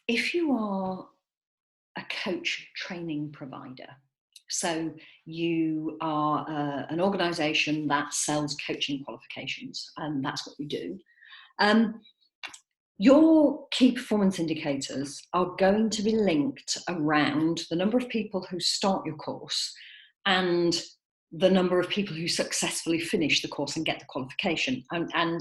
If you are a coach training provider, so you are an organisation that sells coaching qualifications, and that's what you do. Your key performance indicators are going to be linked around the number of people who start your course and the number of people who successfully finish the course and get the qualification. And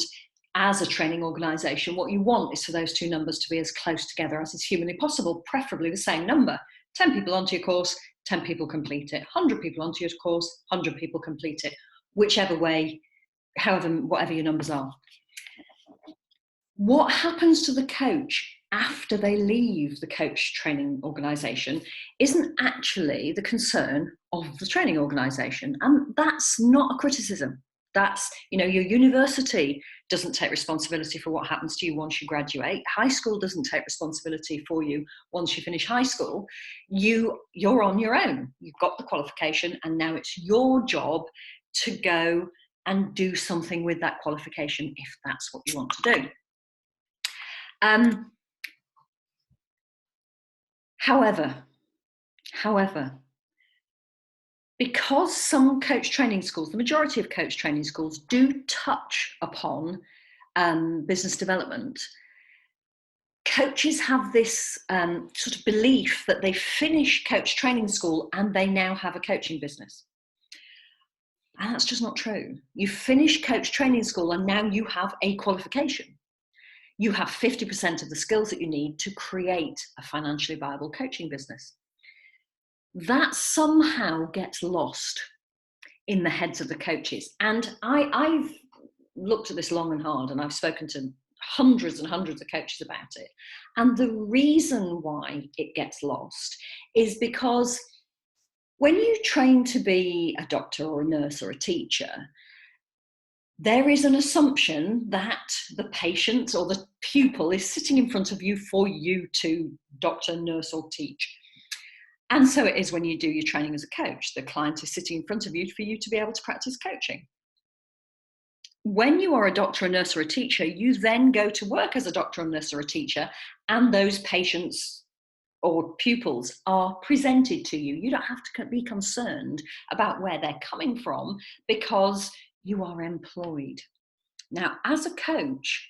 as a training organisation, what you want is for those two numbers to be as close together as is humanly possible, preferably the same number. 10 people onto your course, 10 people complete it. 100 people onto your course, 100 people complete it. Whichever way, whatever your numbers are. What happens to the coach after they leave the coach training organisation isn't actually the concern of the training organisation. And that's not a criticism. That's, your university doesn't take responsibility for what happens to you once you graduate. High school doesn't take responsibility for you once you finish high school. You're on your own. You've got the qualification, and now it's your job to go and do something with that qualification if that's what you want to do. However, because some coach training schools, the majority of coach training schools, do touch upon business development, coaches have this sort of belief that they finish coach training school and they now have a coaching business. And that's just not true. You finish coach training school and now you have a qualification. You have 50% of the skills that you need to create a financially viable coaching business. That somehow gets lost in the heads of the coaches. And I've looked at this long and hard, and I've spoken to hundreds and hundreds of coaches about it. And the reason why it gets lost is because when you train to be a doctor or a nurse or a teacher, there is an assumption that the patient or the pupil is sitting in front of you for you to doctor, nurse, or teach. And so it is when you do your training as a coach. The client is sitting in front of you for you to be able to practice coaching. When you are a doctor, a nurse, or a teacher, you then go to work as a doctor, a nurse, or a teacher, and those patients or pupils are presented to you. You don't have to be concerned about where they're coming from because you are employed. Now, as a coach,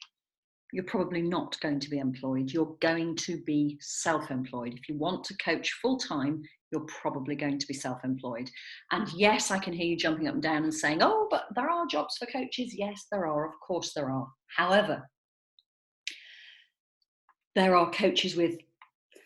you're probably not going to be employed. You're going to be self-employed. If you want to coach full-time, you're probably going to be self-employed. And yes, I can hear you jumping up and down and saying, oh, but there are jobs for coaches. Yes, there are. Of course there are. However, there are coaches with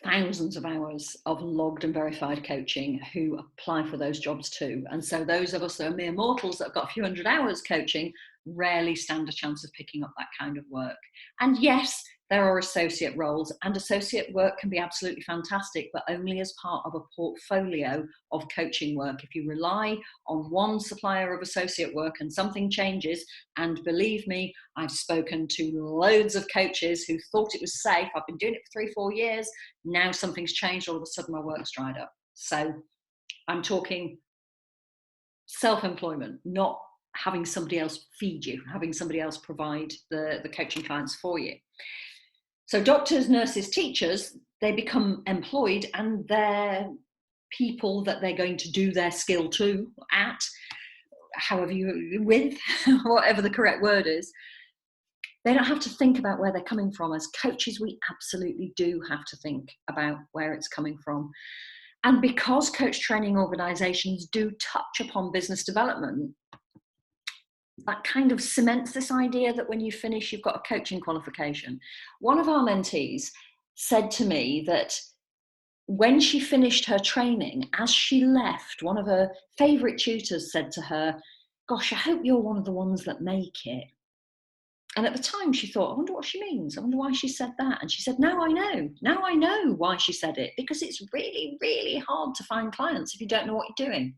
thousands of hours of logged and verified coaching who apply for those jobs too. And so those of us that are mere mortals that have got a few hundred hours coaching rarely stand a chance of picking up that kind of work. And yes, there are associate roles, and associate work can be absolutely fantastic, but only as part of a portfolio of coaching work. If you rely on one supplier of associate work and something changes, and believe me, I've spoken to loads of coaches who thought it was safe. I've been doing it for 3-4 years. Now something's changed. All of a sudden my work's dried up. So I'm talking self-employment, not having somebody else feed you, having somebody else provide the coaching clients for you. So doctors, nurses, teachers, they become employed, and they're people that they're going to do their skill to, at, however you, with, whatever the correct word is. They don't have to think about where they're coming from. As coaches, we absolutely do have to think about where it's coming from. And because coach training organizations do touch upon business development, that kind of cements this idea that when you finish, you've got a coaching qualification. One of our mentees said to me that when she finished her training, as she left, one of her favorite tutors said to her, gosh, I hope you're one of the ones that make it. And at the time she thought, I wonder what she means. I wonder why she said that. And she said, now I know. Now I know why she said it, because it's really, really hard to find clients if you don't know what you're doing.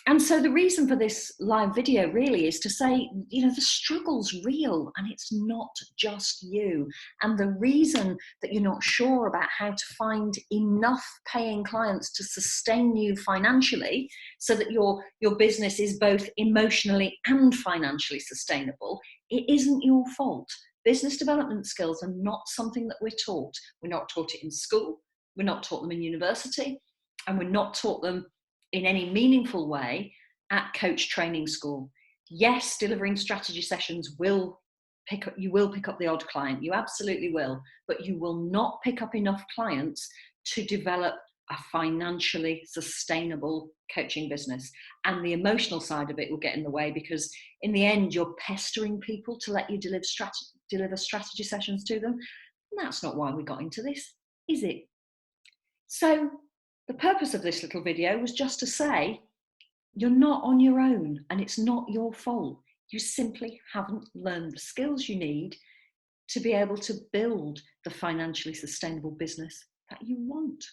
And so the reason for this live video really is to say, the struggle's real, and it's not just you. And the reason that you're not sure about how to find enough paying clients to sustain you financially so that your business is both emotionally and financially sustainable, it isn't your fault, business development skills are not something that we're taught. We're not taught it in school, we're not taught them in university, and we're not taught them in any meaningful way at coach training school. Yes, delivering strategy sessions you will pick up the odd client, you absolutely will, but you will not pick up enough clients to develop a financially sustainable coaching business. And the emotional side of it will get in the way, because in the end, you're pestering people to let you deliver strategy sessions to them. And that's not why we got into this, is it? So the purpose of this little video was just to say, you're not on your own and it's not your fault. You simply haven't learned the skills you need to be able to build the financially sustainable business that you want.